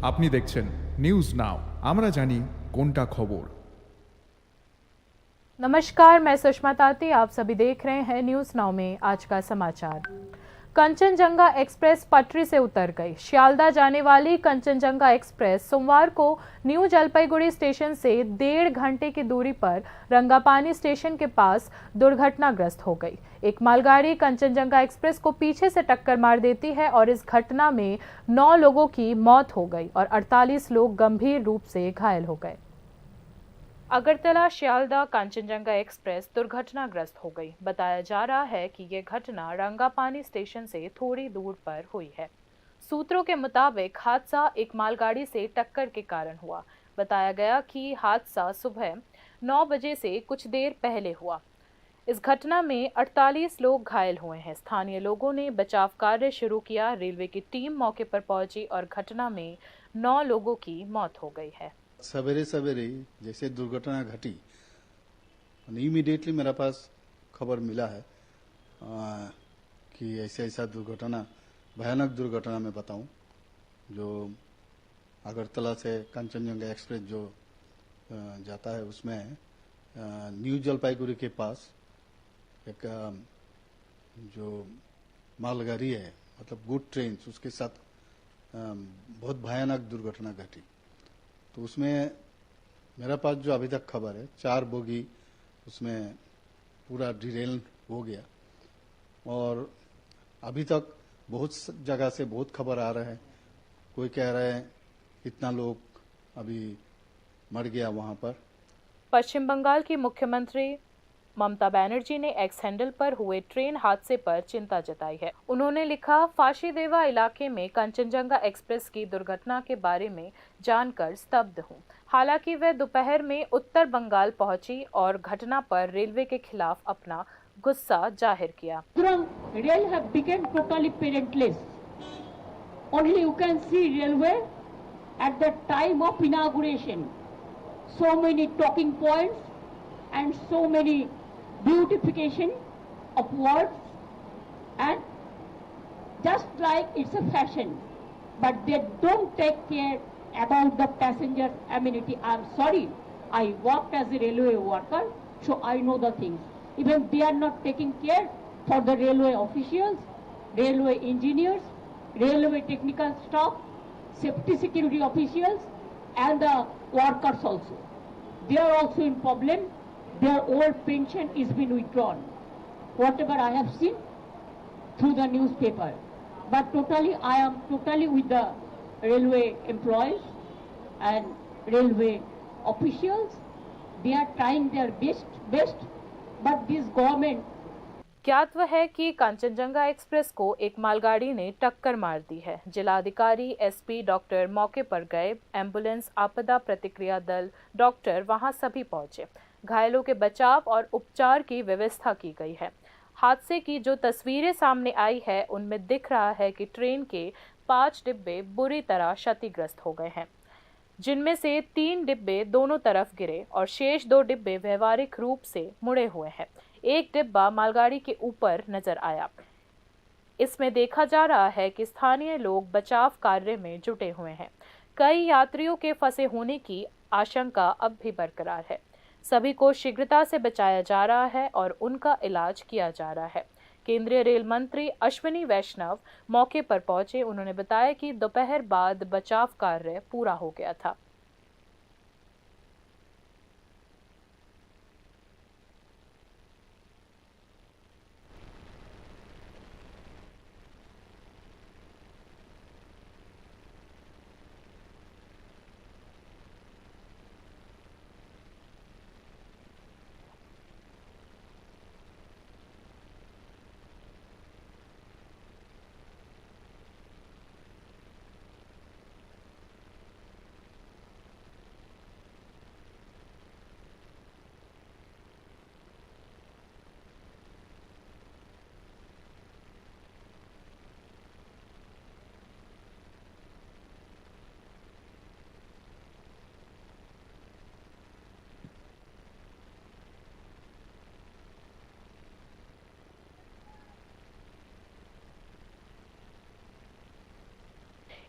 আপনি দেখছেন news now, আমরা জানি কোনটা খবর। नमस्कार, मैं सुषमा ताती। आप सभी देख रहे हैं न्यूज नाउ में आज का समाचार। कंचनजंगा एक्सप्रेस पटरी से उतर गई। शियालदह जाने वाली कंचनजंगा एक्सप्रेस सोमवार को न्यू जलपाईगुड़ी स्टेशन से 1.5 घंटे की दूरी पर रंगापानी स्टेशन के पास दुर्घटनाग्रस्त हो गई। एक मालगाड़ी कंचनजंगा एक्सप्रेस को पीछे से टक्कर मार देती है और इस घटना में 9 लोगों की मौत हो गई और 48 लोग गंभीर रूप से घायल हो गए। अगरतला शियालदह कंचनजंगा एक्सप्रेस दुर्घटनाग्रस्त हो गई। बताया जा रहा है कि यह घटना रंगापानी स्टेशन से थोड़ी दूर पर हुई है। सूत्रों के मुताबिक हादसा एक मालगाड़ी से टक्कर के कारण हुआ। बताया गया कि हादसा सुबह 9 बजे से कुछ देर पहले हुआ। इस घटना में 48 लोग घायल हुए हैं। स्थानीय लोगों ने बचाव कार्य शुरू किया। रेलवे की टीम मौके पर पहुंची और घटना में 9 लोगों की मौत हो गई है। सवेरे सवेरे जैसे दुर्घटना घटी, इमीडिएटली मेरे पास खबर मिला है कि ऐसा ऐसा दुर्घटना, भयानक दुर्घटना मैं बताऊं, जो अगरतला से कंचनजंगा एक्सप्रेस जो जाता है उसमें न्यू जलपाईगुड़ी के पास एक जो मालगाड़ी है, मतलब गुड ट्रेन, उसके साथ बहुत भयानक दुर्घटना घटी। तो उसमें मेरा पास जो अभी तक खबर है, 4 बोगी उसमें पूरा डिरेल हो गया और अभी तक बहुत जगह से बहुत खबर आ रहा है। कोई कह रहा है इतना लोग अभी मर गया वहां पर। पश्चिम बंगाल की मुख्यमंत्री ममता बनर्जी ने एक्स हैंडल पर हुए ट्रेन हादसे पर चिंता जताई है। उन्होंने लिखा, फाशीदेवा इलाके में कंचनजंगा एक्सप्रेस की दुर्घटना के बारे में जानकर स्तब्ध हूं। हालांकि वह दोपहर में उत्तर बंगाल पहुंची और घटना पर रेलवे के खिलाफ अपना गुस्सा जाहिर किया। Rail have become totally parentless. Only you can see railway at the time of inauguration. So many talking points and so many beautification of words, and just like it's a fashion, but they don't take care about the passenger amenity. I'm sorry, I worked as a railway worker, so I know the things. Even they are not taking care for the railway officials, railway engineers, railway technical staff, safety security officials, and the workers also. They are also in problem. Their old pension is been withdrawn. Whatever I have seen through the newspaper. But totally, I am totally with the railway employees and railway officials. They are trying their best, but this government. ज्ञातव्य है कि Kanchenjunga express को एक मालगाड़ी ने टक्कर मार दी है। जिलाधिकारी, एसपी, डॉक्टर मौके पर गए। एम्बुलेंस, आपदा प्रतिक्रिया दल, डॉक्टर वहां सभी पहुंचे। घायलों के बचाव और उपचार की व्यवस्था की गई है। हादसे की जो तस्वीरें सामने आई है उनमें दिख रहा है कि ट्रेन के 5 डिब्बे बुरी तरह क्षतिग्रस्त हो गए हैं, जिनमें से 3 डिब्बे दोनों तरफ गिरे और शेष 2 डिब्बे व्यवहारिक रूप से मुड़े हुए हैं। एक डिब्बा मालगाड़ी के ऊपर नजर आया। इसमें देखा जा रहा है कि स्थानीय लोग बचाव कार्य में जुटे हुए हैं। कई यात्रियों के फंसे होने की आशंका अब भी बरकरार है। सभी को शीघ्रता से बचाया जा रहा है और उनका इलाज किया जा रहा है। केंद्रीय रेल मंत्री अश्विनी वैष्णव मौके पर पहुंचे। उन्होंने बताया कि दोपहर बाद बचाव कार्य पूरा हो गया था।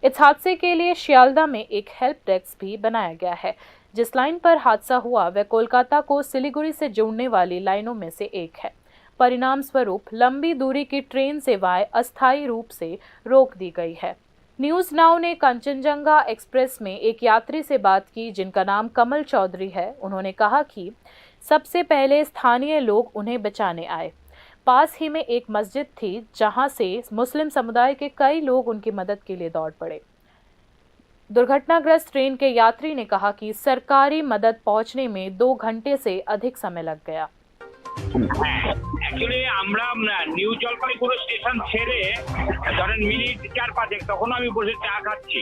इस हादसे के लिए शियालदा में एक हेल्प डेस्क भी बनाया गया है। जिस लाइन पर हादसा हुआ वह कोलकाता को सिलीगुड़ी से जोड़ने वाली लाइनों में से एक है। परिणाम स्वरूप लंबी दूरी की ट्रेन सेवाएं अस्थायी रूप से रोक दी गई है। न्यूज नाउ ने कंचनजंगा एक्सप्रेस में एक यात्री से बात की जिनका नाम कमल चौधरी है। उन्होंने कहा कि सबसे पहले स्थानीय लोग उन्हें बचाने आए। पास ही में एक मस्जिद थी जहां से मुस्लिम समुदाय के कई लोग उनकी मदद के लिए दौड़ पड़े। दुर्घटनाग्रस्त ट्रेन के यात्री ने कहा कि सरकारी मदद पहुंचने में 2 घंटे से अधिक समय लग गया। অ্যাকচুয়ালি আমরা নিউ জলপাইগুড়ি স্টেশন ছেড়ে ধরেন মিনিট 4-5 তখন আমি বসে চা খাচ্ছি,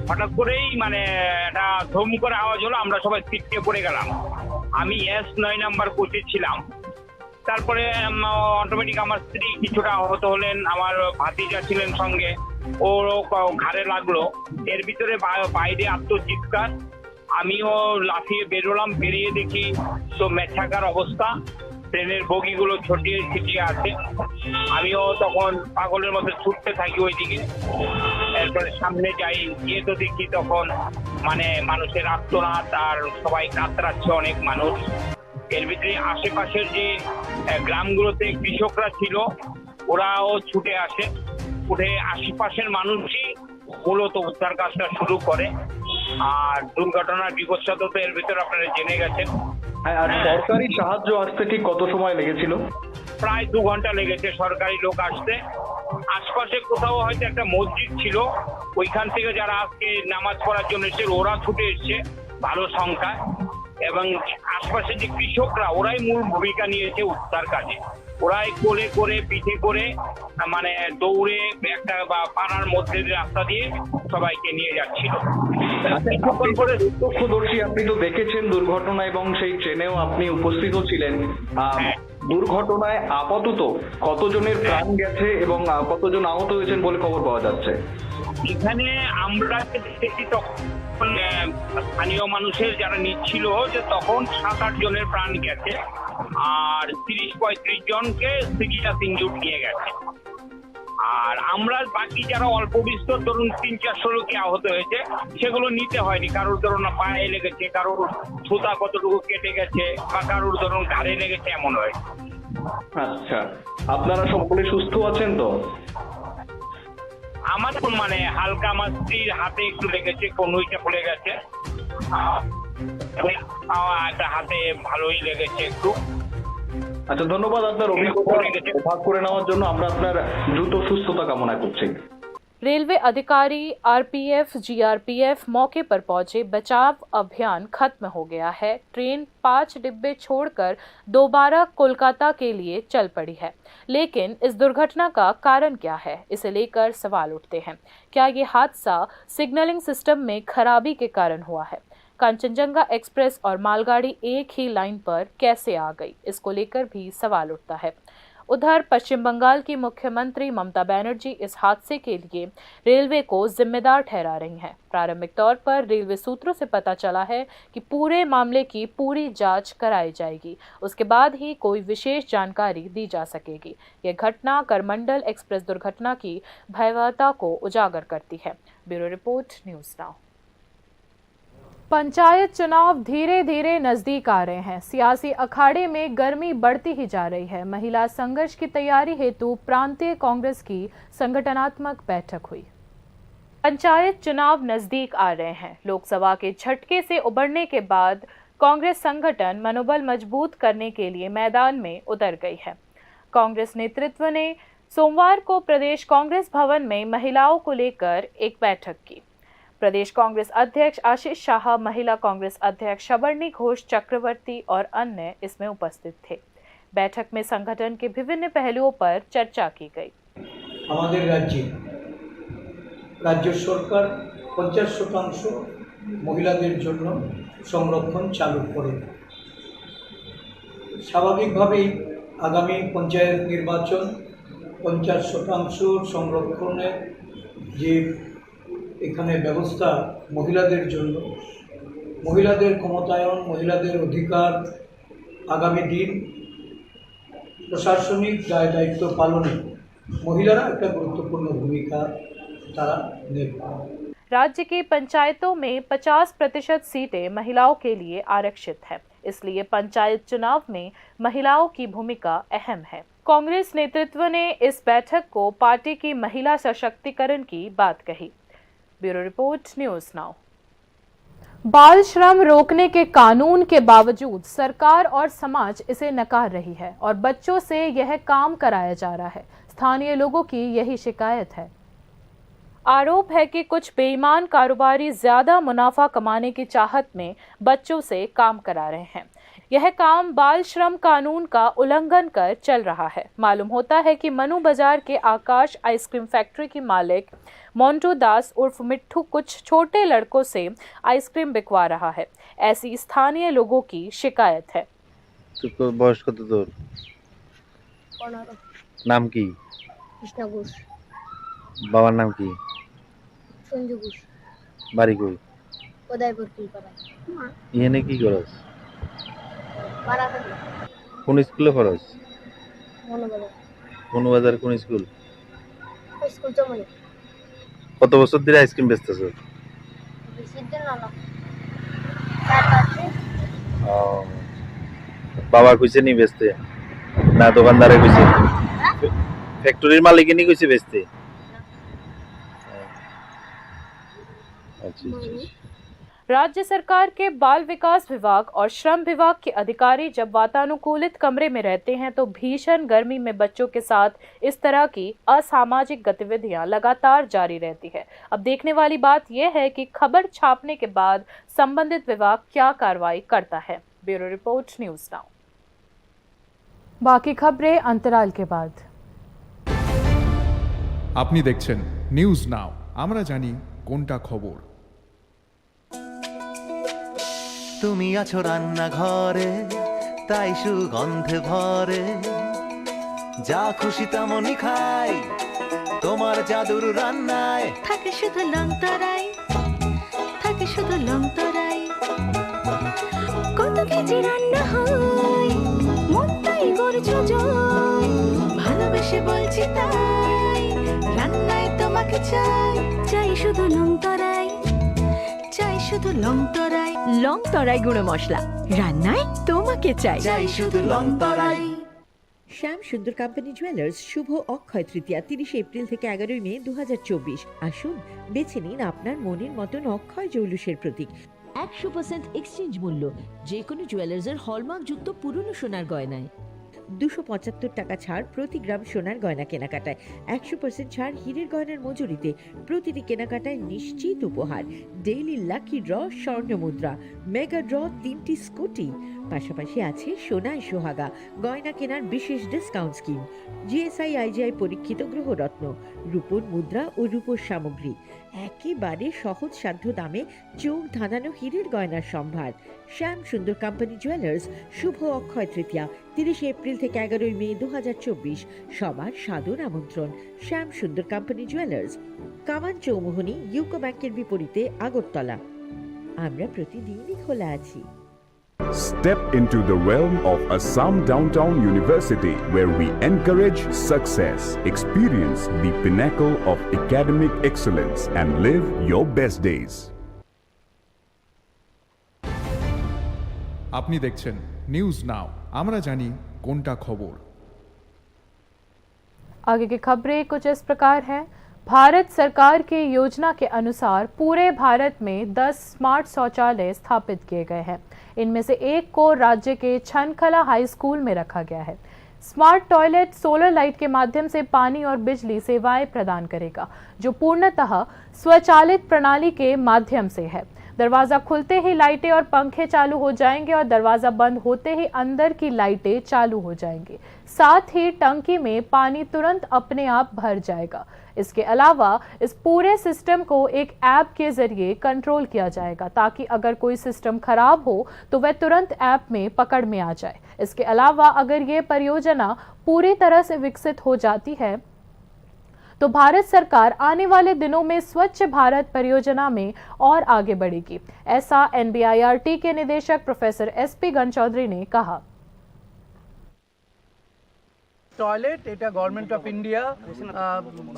হঠাৎ করেই একটা ধুম করে আওয়াজ হলো, আমরা সবাই ছিটকে পড়ে গেলাম। আমি S9 নাম্বার কোচে ছিলাম। তারপরে অটোমেটিক আমার স্ত্রী কিছুটা আহত হলেন, আমার ভাতিজা ছিলেন সঙ্গে, ওরও ঘাড়ে লাগলো। এর ভিতরে বাইরে আত্মচিৎকার, আমিও লাফিয়ে বেরোলাম। বেরিয়ে দেখি তো মেছাকার অবস্থা, ট্রেনের বগিগুলো ছড়িয়ে ছিটিয়ে আছে। আমিও তখন পাগলের মতো ছুটতে থাকি ওইদিকে। এরপরে সামনে যাই, গিয়ে তো দেখি তখন মানুষের আত্মনাদ, আর সবাই কাতরাচ্ছে, অনেক মানুষ। এর ভিতরে আশেপাশের যে গ্রামগুলোতে কৃষকরা ছিল ওরাও ছুটে আসে, উঠে আশেপাশের মানুষই মূলত উদ্ধার কাজটা শুরু করে। আর দুর্ঘটনার বিপদশত তো এর ভিতরে আপনারা জেনে গেছেন। আর সরকারি সাহায্য আসতে ঠিক কত সময় লেগেছিল? প্রায় 2 ঘন্টা লেগেছে সরকারি লোক আসতে। আশপাশে কোথাও হয়তো একটা মসজিদ ছিল, ওইখান থেকে যারা আজকে নামাজ পড়ার জন্য এসেছে ওরা ছুটে এসছে ভালো সংখ্যা, এবং আশপাশে যে কৃষকরা ওরাই মূল ভূমিকা নিয়েছে উদ্ধার কাজে। ওরাই কোলে করে পিঠে করে দৌড়ে একটা বা পাড়ার মধ্যে রাস্তা দিয়ে সবাইকে নিয়ে যাচ্ছিল। প্রত্যক্ষদর্শী, আপনি তো দেখেছেন দুর্ঘটনা এবং সেই ট্রেনেও আপনি উপস্থিত ছিলেন। দুর্ঘটনায় আপাতত কতজনের প্রাণ গেছে এবং কতজন আহত হয়েছেন বলে খবর পাওয়া যাচ্ছে? এখানে আমরা দেখেছি তখন স্থানীয় মানুষের যারা নিচ্ছিল যে তখন 7-8 জনের প্রাণ গেছে, আর 30-35 জনকে সিরিয়াস ইনজুর্ড নিয়ে গেছে। আর আমরা বাকি যারা অল্প বিস্তর ধরুন 300-400 লোকে আহত হয়েছে সেগুলো নিতে হয়নি। কারোর ধরুন পায়ে লেগেছে, কারোর সুতা কতটুকু কেটে গেছে, বা কারোর ধরুন ঘাড়ে লেগেছে, এমন হয়। আচ্ছা, আপনারা সকলে সুস্থ আছেন তো? আমার হালকা, আমার স্ত্রীর হাতে একটু লেগেছে, কনুইটা খুলে গেছে, একটা হাতে ভালোই লেগেছে একটু। আচ্ছা, ধন্যবাদ আপনার অভিজ্ঞতা ভাগ করে নেওয়ার জন্য। আমরা আপনার দ্রুত সুস্থতা কামনা করছি। रेलवे अधिकारी, आरपीएफ, जीआरपीएफ मौके पर पहुंचे। बचाव अभियान खत्म हो गया है। ट्रेन 5 डिब्बे छोड़कर दोबारा कोलकाता के लिए चल पड़ी है। लेकिन इस दुर्घटना का कारण क्या है, इसे लेकर सवाल उठते हैं। क्या ये हादसा सिग्नलिंग सिस्टम में खराबी के कारण हुआ है? कंचनजंगा एक्सप्रेस और मालगाड़ी एक ही लाइन पर कैसे आ गई, इसको लेकर भी सवाल उठता है। उधर पश्चिम बंगाल की मुख्यमंत्री ममता बनर्जी इस हादसे के लिए रेलवे को जिम्मेदार ठहरा रही हैं। प्रारंभिक तौर पर रेलवे सूत्रों से पता चला है कि पूरे मामले की पूरी जांच कराई जाएगी, उसके बाद ही कोई विशेष जानकारी दी जा सकेगी। यह घटना करमंडल एक्सप्रेस दुर्घटना की भयावहता को उजागर करती है। Bureau report, news now. Panchayat चुनाव धीरे धीरे नजदीक आ रहे हैं। सियासी अखाड़े में गर्मी बढ़ती ही जा रही है। महिला संघर्ष की तैयारी हेतु प्रांतीय कांग्रेस की संगठनात्मक बैठक हुई। पंचायत चुनाव नजदीक आ रहे हैं। लोकसभा के झटके से उबरने के बाद कांग्रेस संगठन मनोबल मजबूत करने के लिए मैदान में उतर गई है। कांग्रेस नेतृत्व ने सोमवार को प्रदेश कांग्रेस भवन में महिलाओं को लेकर एक बैठक की। प्रदेश कांग्रेस अध्यक्ष आशीष शाह, महिला कांग्रेस अध्यक्ष शबर्णी घोष चक्रवर्ती और अन्य इसमें उपस्थित थे। बैठक में संगठन के विभिन्न पहलुओं पर चर्चा की गई। हमारे राज्य सरकार 50% महिलाদের জন্য সংরক্ষণ চালু করে। স্বাভাবিকভাবেই আগামী পঞ্চায়েত নির্বাচন 50% সংরক্ষণের যে এখানে ব্যবস্থা মহিলাদের জন্য, মহিলাদের ক্ষমতায়ন, মহিলাদের অধিকার, আগামী দিন প্রশাসনিক দায় দায়িত্ব পালনে মহিলারা একটা গুরুত্বপূর্ণ ভূমিকা তারা নেবে। राज्य की पंचायतों में 50% सीटें महिलाओं के लिए आरक्षित है, इसलिए पंचायत चुनाव में महिलाओं की भूमिका अहम है। कांग्रेस नेतृत्व ने इस बैठक को पार्टी की महिला सशक्तिकरण की बात कही। Bureau report, news now. बाल श्रम रोकने के कानून के बावजूद सरकार और समाज इसे नकार रही है और बच्चों से यह काम कराया जा रहा है। स्थानीय लोगों की यही शिकायत है। आरोप है कि कुछ बेईमान कारोबारी ज्यादा मुनाफा कमाने की चाहत में बच्चों से काम करा रहे हैं। यह काम बाल श्रम कानून का उल्लंघन कर चल रहा है। मालूम होता है कि मनु बाजार के आकाश आइसक्रीम फैक्ट्री की मालिक मोन्टू दास उर्फ मिट्ठू कुछ छोटे लड़कों से आइसक्रीम बिकवा रहा है। ऐसी स्थानीय लोगों की शिकायत है। तो बয়স কত তোর? 15। নাম কি? কৃষ্ণ ঘোষ। বাবার নাম কি? সঞ্জু ঘোষ। বাড়ি কই? উদয়পুর কুলপাড়া। এখানে কি করস? পাড়া থেকে কোন স্কুলে পড়স? মনোবাজার। মনুবাজার কোন স্কুল? স্কুল চমনি। কত বছর ধরে আইসক্রিম বেচতেছ? বেশি দিন না। 4-5 দিন। বাবা কইছে নি বেচতে? না দোকানদারে কইছে? ফ্যাক্টরির মালিকই নি কইছে বেচতে? अच्छा। राज्य सरकार के बाल विकास विभाग और श्रम विभाग के अधिकारी जब वातानुकूलित कमरे में रहते हैं तो भीषण गर्मी में बच्चों के साथ इस तरह की असामाजिक गतिविधियां लगातार जारी रहती है। अब देखने वाली बात यह है कि खबर छापने के बाद संबंधित विभाग क्या कार्रवाई करता है। Bureau report, news now. बाकी खबरें अंतराल के बाद। আপনি দেখছেন নিউজ নাও, আমরা জানি কোনটা খবর। তুমি আছো রান্নাঘরে, তাই সুগন্ধে ভরে, যা খুশি তেমনই খাই, তোমার জাদুর রান্নায় থাকে শুধু লং তরাই, থাকে শুধু লং তরাই। কত কেজি রান্না হয়, মনটাই করছো জয়, ভালোবেসে বলছি তাই, রান্নায় তোমাকে চাই, চাই শুধু লং তরাই, চাই শুধু লং তরাই। লং তরাই গুঁড়ো মশলা, রান্নায় তোমাকে চাই, চাই শুধু লং তরাই। শ্যাম সুন্দর কোম্পানি জুয়েলার্স শুভ অক্ষয় তৃতীয়া 30 এপ্রিল থেকে 11 মে 2024। আসুন বেছে নিন আপনার মনের মতন অক্ষয় জৌলুসের প্রতীক। 100% এক্সচেঞ্জ মূল্য যে কোনো জুয়েলার্সের হলমার্ক যুক্ত পুরনো সোনার গয়নায়। 275 টাকা ছাড় প্রতি গ্রাম সোনার গয়না কেনাকাটায়। 100% ছাড় হীরের গয়নার মজুরিতে। প্রতিটি কেনাকাটায় নিশ্চিত উপহার, ডেইলি লাকি ড্র, স্বর্ণ মুদ্রা, মেগা ড্র, 3টি স্কুটি। পাশাপাশি আছে সোনায় সোহাগা, গয়না কেনার বিশেষ ডিসকাউন্ট স্কিম, জিএসআই আইজিআই পরীক্ষিত গ্রহরত্ন, রূপোর মুদ্রা ও রূপোর সামগ্রী। একেবারে সহজ সাধ্য দামে চোখ ধাঁধানো হীরের গয়নার সম্ভার। শ্যাম সুন্দর কোম্পানি জুয়েলার্স শুভ অক্ষয় তৃতীয়া 30 এপ্রিল থেকে 11 মে 2024। সবার সাদর আমন্ত্রণ। শ্যাম সুন্দর কোম্পানি জুয়েলার্স, কামান চৌমুহনী, ইউকো ব্যাংকের বিপরীতে, আগরতলা। আমরা প্রতিদিনই খোলা আছি। Step into the realm of Assam Downtown University, where we encourage success, experience the pinnacle of academic excellence, and live your best days. আপনি দেখছেন নিউজ নাও, আমরা জানি কোনটা খবর। आगे की खबरें कुछ इस प्रकार हैं। भारत सरकार की योजना के अनुसार पूरे भारत में 10 स्मार्ट शौचालय स्थापित किए गए हैं। इनमें से एक को राज्य के छनखला हाई स्कूल में रखा गया है। स्मार्ट टॉयलेट सोलर लाइट के माध्यम से पानी और बिजली सेवाएं प्रदान करेगा, जो पूर्णतः स्वचालित प्रणाली के माध्यम से है। दरवाजा खुलते ही लाइटें और पंखे चालू हो जाएंगे और दरवाजा बंद होते ही अंदर की लाइटें चालू हो जाएंगी। साथ ही टंकी में पानी तुरंत अपने आप भर जाएगा। इसके अलावा इस पूरे सिस्टम को एक ऐप के जरिए कंट्रोल किया जाएगा, ताकि अगर कोई सिस्टम खराब हो तो वह तुरंत ऐप में पकड़ में आ जाए। इसके अलावा अगर ये परियोजना पूरी तरह से विकसित हो जाती है तो भारत सरकार आने वाले दिनों में स्वच्छ भारत परियोजना में और आगे बढ़ेगी, ऐसा एनबीआईआरटी के निदेशक प्रोफेसर एसपी गणचौधरी ने कहा। টয়লেট এটা গভর্নমেন্ট অফ ইন্ডিয়া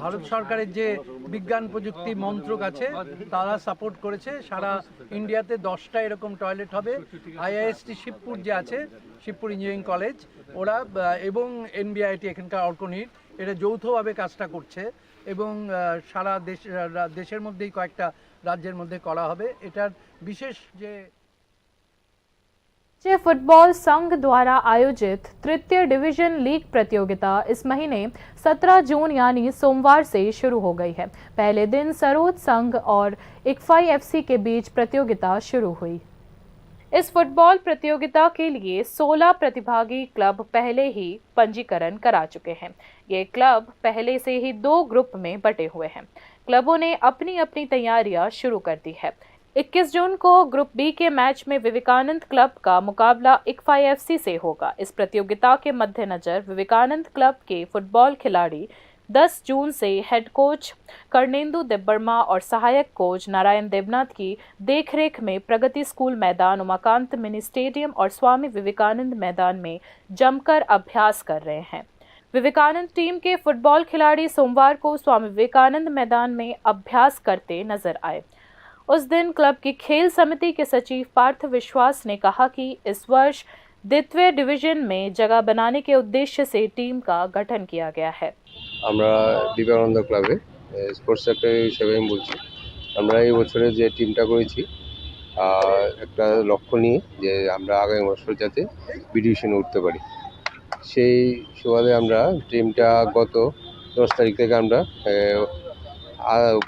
ভারত সরকারের যে বিজ্ঞান প্রযুক্তি মন্ত্রক আছে তারা সাপোর্ট করেছে। সারা ইন্ডিয়াতে 10টা এরকম টয়লেট হবে। আইআইএসটি শিবপুর যে আছে, শিবপুর ইঞ্জিনিয়ারিং কলেজ, ওরা এবং এনবিআইটি এখানকার অর্কনিট এটা যৌথভাবে কাজটা করছে এবং সারা দেশের মধ্যেই কয়েকটা রাজ্যের মধ্যে করা হবে। এটার বিশেষ যে राज्य फुटबॉल संघ द्वारा आयोजित तृतीय डिवीजन लीग प्रतियोगिता इस महीने 17 जून यानी सोमवार से शुरू हो गई है। पहले दिन सरोद संघ और इक्फाई एफसी के बीच प्रतियोगिता शुरू हुई। इस फुटबॉल प्रतियोगिता के लिए 16 प्रतिभागी क्लब पहले ही पंजीकरण करा चुके हैं। ये क्लब पहले से ही 2 ग्रुप में बटे हुए हैं। क्लबों ने अपनी अपनी तैयारियां शुरू कर दी है। 21 जून को ग्रुप बी के मैच में विवेकानंद क्लब का मुकाबला इक्फाई एफसी से होगा। इस प्रतियोगिता के मद्देनजर विवेकानंद क्लब के फुटबॉल खिलाड़ी 10 जून से हेड कोच कर्णेंदु देब्बर्मा और सहायक कोच नारायण देवनाथ की देखरेख में प्रगति स्कूल मैदान, उमाकांत मिनी स्टेडियम और स्वामी विवेकानंद मैदान में जमकर अभ्यास कर रहे हैं। विवेकानंद टीम के फुटबॉल खिलाड़ी सोमवार को स्वामी विवेकानंद मैदान में अभ्यास करते नजर आए। उस दिन क्लब की खेल समिति के सचिव पार्थ विश्वास ने कहा कि इस वर्ष द्वितीय डिवीजन में जगह बनाने के उद्देश्य से टीम का गठन किया गया है। আমরা বিবেকানন্দ ক্লাবে স্পোর্টস সেক্রেটারি হিসেবে আমি বলছি, আমরা এই বছরে যে টিমটা করেছি একটা লক্ষ্য নিয়ে যে আমরা আগামী বছর যাতে বি ডিভিশনে উঠতে পারি, সেই সুবাদে আমরা টিমটা গত 10 তারিখ থেকে আমরা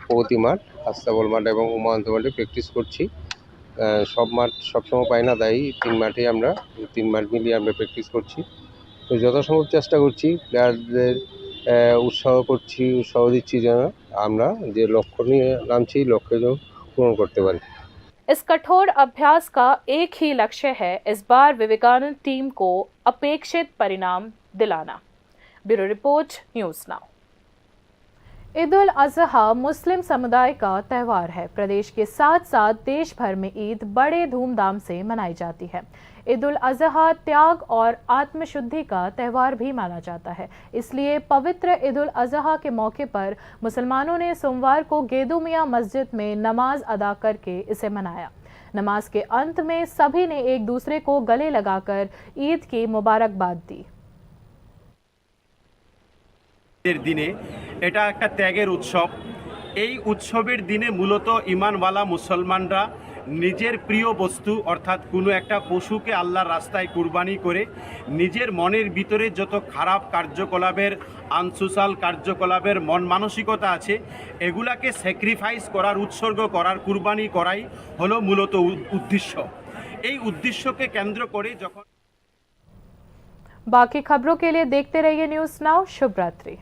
প্রগতি মাঠ, আস্তাবল মাঠ এবং উমাকান্ত মাঠে প্র্যাকটিস করছি। সব মাঠ সবসময় পাই না, তাই 3 মাঠেই আমরা 3 মাঠ মিলিয়ে আমরা প্র্যাকটিস করছি। তো যথাসম্ভব চেষ্টা করছি, প্লেয়ারদের উৎসাহ দিচ্ছি যেন আমরা যে লক্ষ্য নিয়ে নামছি লক্ষ্য যেন পূরণ করতে পারি। इस कठोर अभ्यास का एक ही लक्ष्य है, इस बार विवेकानंद टीम को अपेक्षित परिणाम दिलाना। Bureau report, news now. Eid ul Azha मुस्लिम समुदाय का त्यौहार है। प्रदेश के साथ साथ देश भर में ईद बड़े धूमधाम से मनाई जाती है। ईद उल अजहा त्याग और आत्मशुद्धि का त्यौहार भी माना जाता है। इसलिए पवित्र ईद उल अजहा के मौके पर मुसलमानों ने सोमवार को गेदू मियां मस्जिद में नमाज अदा करके इसे मनाया। नमाज के अंत में सभी ने एक दूसरे को गले लगाकर ईद की मुबारकबाद दी। দিনে এটা একটা ত্যাগের উৎসব। এই উৎসবের দিনে মূলত ঈমানওয়ালা মুসলমানরা নিজের প্রিয় বস্তু অর্থাৎ কোনো একটা পশুকে আল্লাহর রাস্তায় কুরবানি করে নিজের মনের ভিতরে যত খারাপ কার্যকলাপের, আনসোশাল কার্যকলাপের মন মানসিকতা আছে এগুলাকে স্যাক্রিফাইস করার, উৎসর্গ করার, কুরবানি করাই হলো মূলত উদ্দেশ্য। এই উদ্দেশ্যকে কেন্দ্র করে যখন बाकी खबरों के लिए देखते रहिए न्यूज़ नाउ। शुभ रात्रि।